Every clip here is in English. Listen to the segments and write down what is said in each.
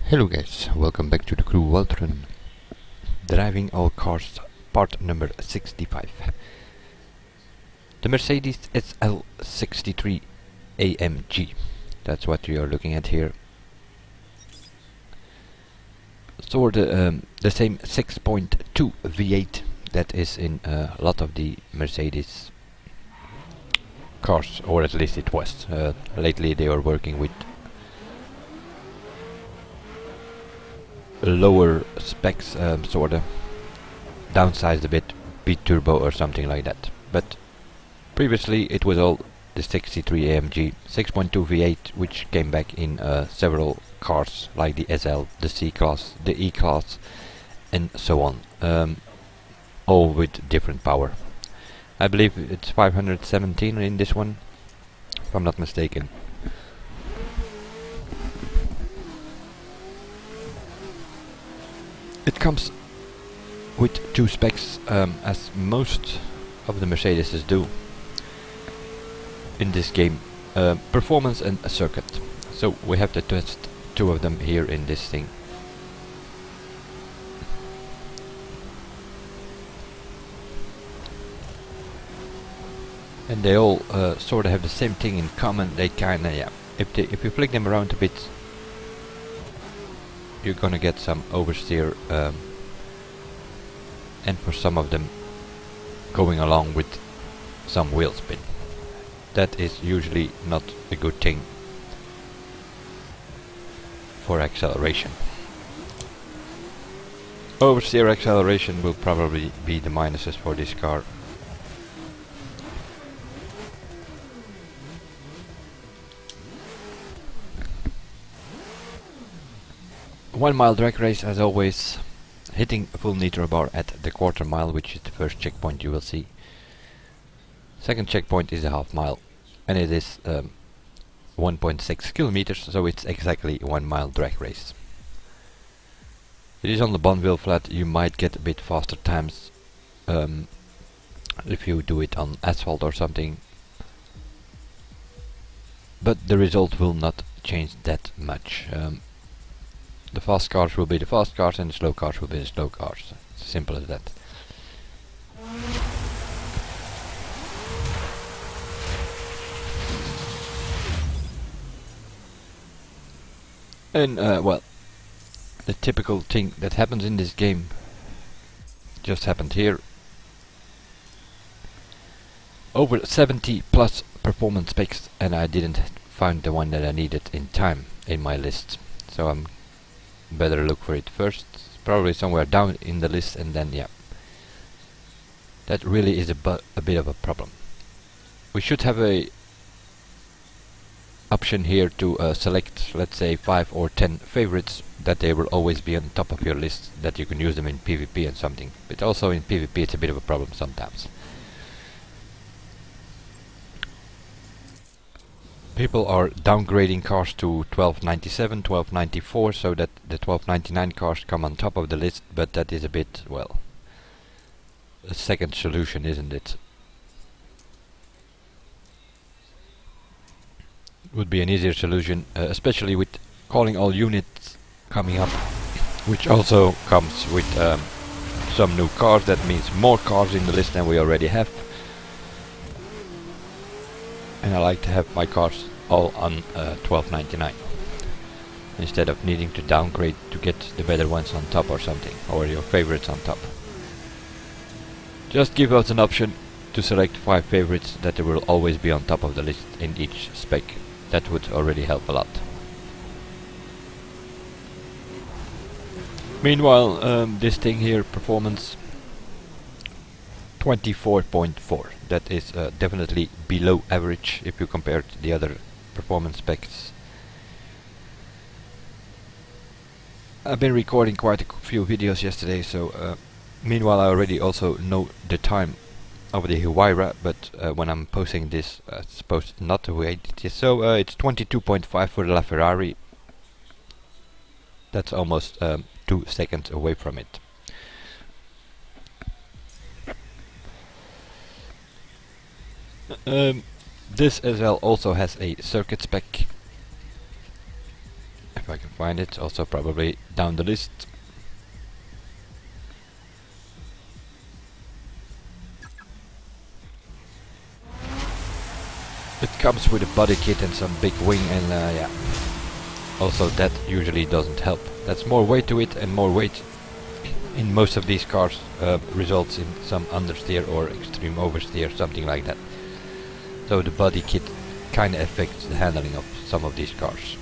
Hello guys, welcome back to the crew Waltron. Driving all cars, part number 65. The Mercedes SL63 AMG. That's what we are looking at here. So the same 6.2 V8 that is in a lot of the Mercedes cars, or at least it was. Lately they are working with lower specs, sorta downsized a bit, B-turbo or something like that. But previously it was all the 63 AMG 6.2 V8, which came back in several cars like the SL, the C-Class, the E-Class and so on, all with different power. I believe it's 517 in this one, if I'm not mistaken. It comes with two specs, as most of the Mercedes do in this game, performance and a circuit. So we have to test two of them here in this thing. And they all sort of have the same thing in common. They kinda, yeah, if you flick them around a bit, you're gonna get some oversteer, and for some of them going along with some wheel spin. That is usually not a good thing for acceleration. Oversteer acceleration will probably be the minuses for this car. One mile drag race as always, hitting full nitro bar at the quarter mile, which is the first checkpoint you will see. Second checkpoint is a half mile, and it is 1.6 kilometers, so it's exactly 1 mile drag race. It is on the Bonville flat. You might get a bit faster times if you do it on asphalt or something, but the result will not change that much. The fast cars will be the fast cars and the slow cars will be the slow cars. It's as simple as that. And well, the typical thing that happens in this game just happened here. Over 70 plus performance specs, and I didn't find the one that I needed in time in my list. So I'm better look for it first, probably somewhere down in the list, and then yeah, that really is a bit of a problem. We should have a option here to select, let's say, 5 or 10 favorites, that they will always be on top of your list, that you can use them in PvP and something, but also in PvP it's a bit of a problem sometimes. People are downgrading cars to 1297, 1294, so that the 1299 cars come on top of the list, but that is a bit, well, a second solution, isn't it? Would be an easier solution, especially with calling all units coming up, which also comes with some new cars. That means more cars in the list than we already have. And I like to have my cars all on 1299 instead of needing to downgrade to get the better ones on top or something, or your favorites on top. Just give us an option to select 5 favorites that will always be on top of the list in each spec. That would already help a lot. Meanwhile, this thing here, performance 24.4. That is definitely below average if you compare to the other performance specs. I've been recording quite a few videos yesterday, so meanwhile I already also know the time of the Huayra, but when I'm posting this, it's supposed not to wait. So it's 22.5 for the LaFerrari. That's almost 2 seconds away from it. This SL also has a circuit spec. If I can find it, also probably down the list. It comes with a body kit and some big wing, and yeah. Also that usually doesn't help. That's more weight to it, and more weight in most of these cars results in some understeer or extreme oversteer, something like that. So the body kit kinda affects the handling of some of these cars.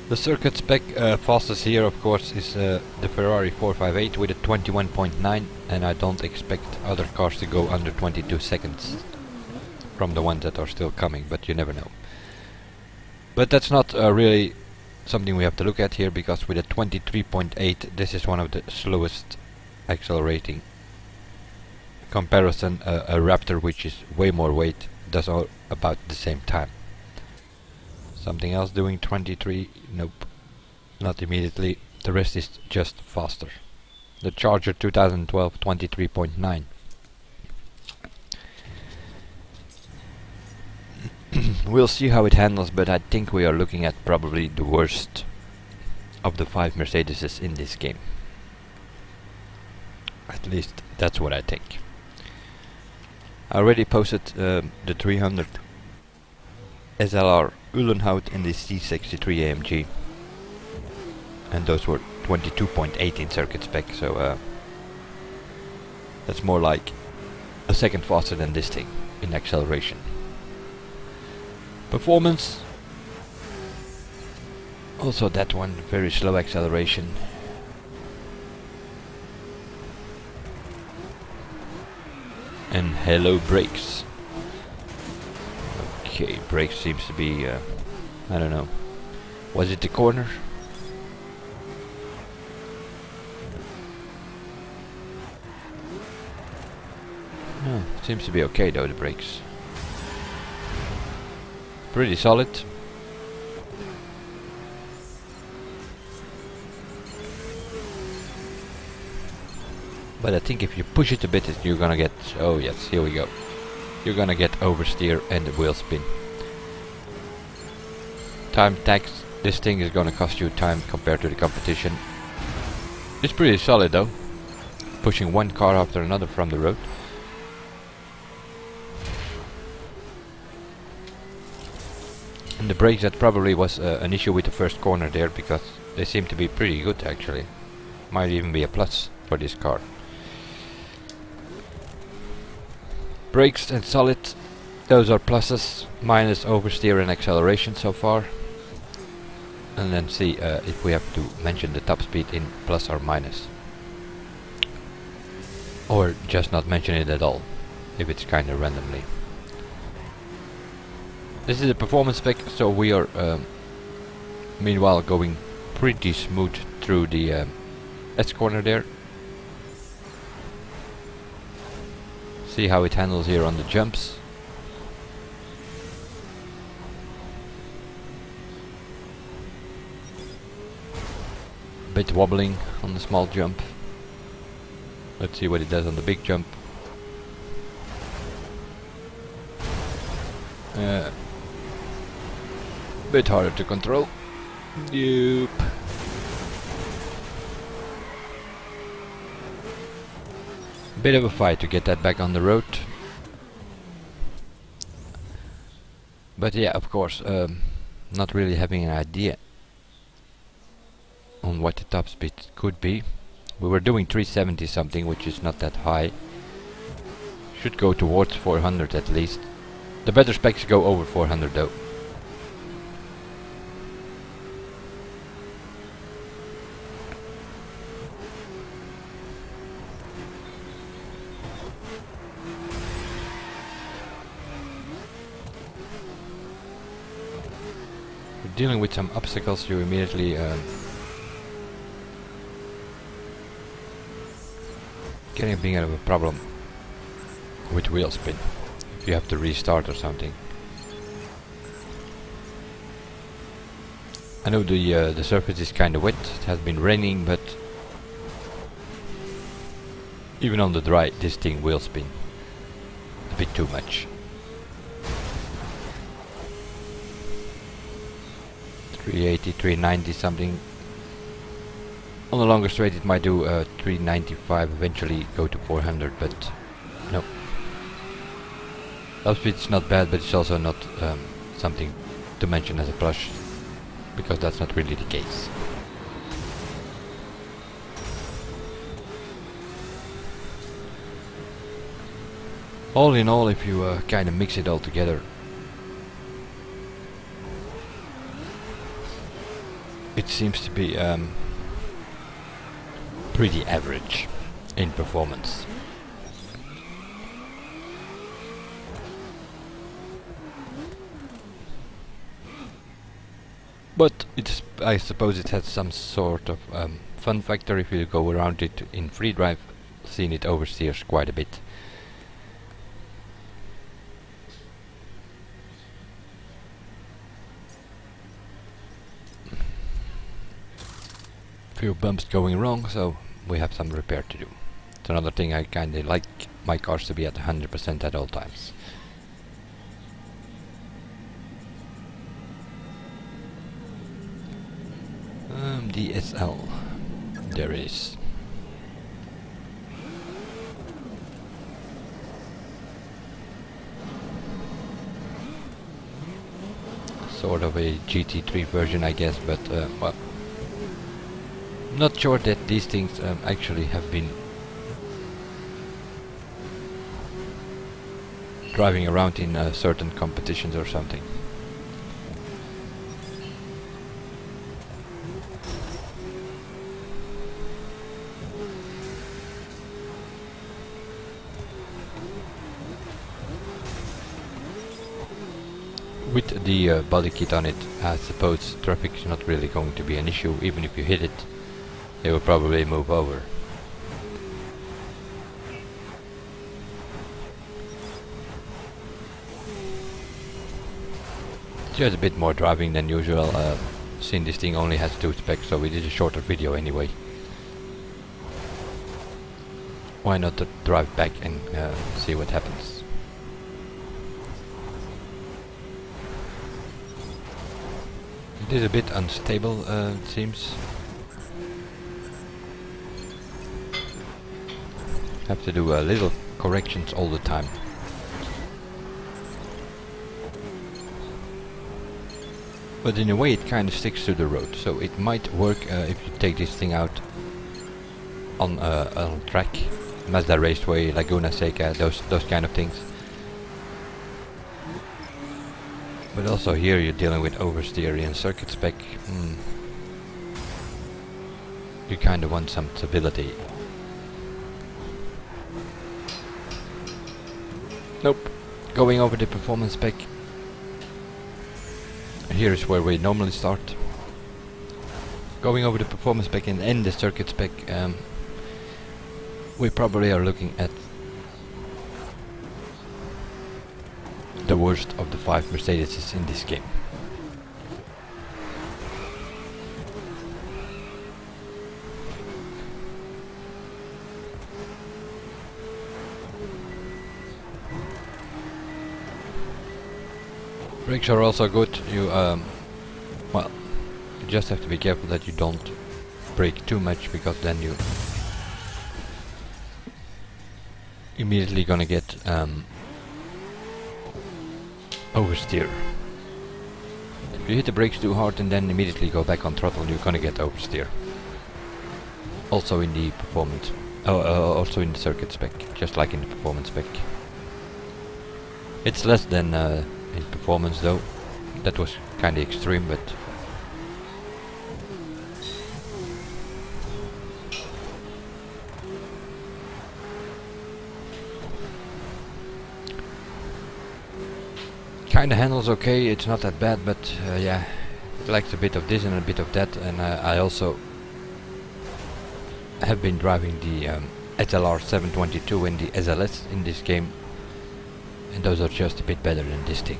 The circuit spec fastest here of course is the Ferrari 458 with a 21.9, and I don't expect other cars to go under 22 seconds from the ones that are still coming, but you never know. But that's not really something we have to look at here, because with a 23.8 this is one of the slowest accelerating. Comparison, a Raptor, which is way more weight, does all about the same time. Something else doing 23? Nope, not immediately. The rest is just faster. The Charger 2012 23.9. We'll see how it handles, but I think we are looking at probably the worst of the 5 Mercedeses in this game. At least that's what I think. I already posted the 300 SLR Uhlenhaut and the SL63 AMG, and those were 22.8 in circuit spec, so that's more like a second faster than this thing in acceleration. Performance, also that one, very slow acceleration. And hello brakes. Okay, brakes seems to be, I don't know. Was it the corner? No, seems to be okay though, the brakes. Pretty solid. But I think if you push it a bit, you're gonna get... Oh yes, here we go. You're gonna get oversteer and the wheel spin. Time tax. This thing is gonna cost you time compared to the competition. It's pretty solid though. Pushing one car after another from the road. And the brakes, that probably was an issue with the first corner there, because they seem to be pretty good actually. Might even be a plus for this car. Brakes and solid, those are pluses, minus oversteer and acceleration so far. And then see if we have to mention the top speed in plus or minus. Or just not mention it at all, if it's kinda randomly. This is a performance spec, so we are meanwhile going pretty smooth through the S corner there. See how it handles here on the jumps. Bit wobbling on the small jump. Let's see what it does on the big jump. Bit harder to control. Yep. Bit of a fight to get that back on the road. But yeah, of course, not really having an idea on what the top speed could be. We were doing 370 something, which is not that high. Should go towards 400 at least. The better specs go over 400 though. Dealing with some obstacles, you immediately getting a bit of a problem with wheel spin if you have to restart or something. I know the surface is kind of wet, it has been raining, but even on the dry this thing will spin a bit too much. 380, 390 something. On the longer straight it might do 395, eventually go to 400, but no. Top speed is not bad, but it's also not something to mention as a plus, because that's not really the case. All in all, if you kind of mix it all together, it seems to be pretty average in performance. But it's, I suppose it has some sort of fun factor if you go around it in free drive. Seen it oversteers quite a bit. Few bumps going wrong, so we have some repair to do. It's another thing, I kinda like my cars to be at 100% at all times. DSL, there it is. Sort of a GT3 version, I guess, but well, not sure that these things actually have been driving around in certain competitions or something. With the body kit on it, I suppose traffic is not really going to be an issue. Even if you hit it, it will probably move over. Just a bit more driving than usual. Seeing this thing only has 2 specs, so we did a shorter video anyway. Why not drive back and see what happens? It is a bit unstable, it seems. Have to do little corrections all the time. But in a way it kind of sticks to the road, so it might work if you take this thing out on track, Mazda Raceway, Laguna Seca, those kind of things. But also here you're dealing with oversteer and circuit spec. You kind of want some stability. Nope. Going over the performance spec. Here is where we normally start. Going over the performance spec and end the circuit spec. We probably are looking at the worst of the 5 Mercedeses in this game. Brakes are also good. You well, you just have to be careful that you don't brake too much, because then you immediately gonna get oversteer. If you hit the brakes too hard and then immediately go back on throttle, you're gonna get oversteer. Also in the performance, also in the circuit spec, just like in the performance spec. It's less than in performance though. That was kinda extreme, but kinda handles okay. It's not that bad, but yeah, it likes a bit of this and a bit of that. And I also have been driving the SL722 and the SLS in this game, and those are just a bit better than this thing.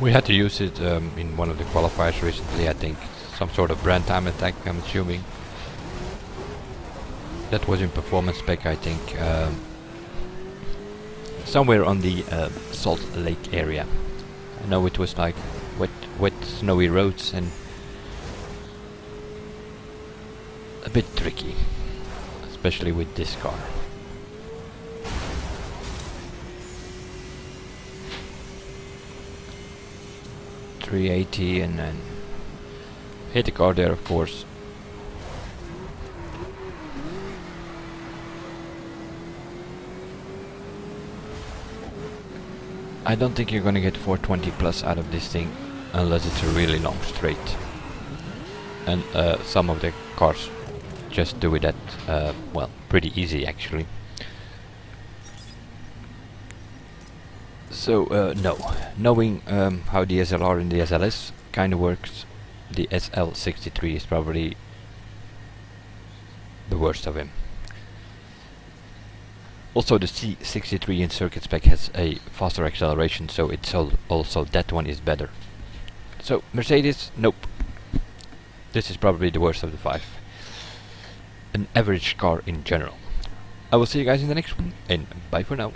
We had to use it in one of the qualifiers recently, I think, some sort of brand time attack, I'm assuming. That was in performance spec, I think. Somewhere on the Salt Lake area. I know it was like wet snowy roads and a bit tricky, especially with this car. .380 and then hit the car there, of course. I don't think you're gonna get 420 plus out of this thing unless it's a really long straight. And some of the cars just do it at, well, pretty easy actually. So no, knowing how the SLR and the SLS kind of works, the SL63 is probably the worst of him. Also the C63 in circuit spec has a faster acceleration, so it's also that one is better. So Mercedes, nope. This is probably the worst of the 5. An average car in general. I will see you guys in the next one, and bye for now.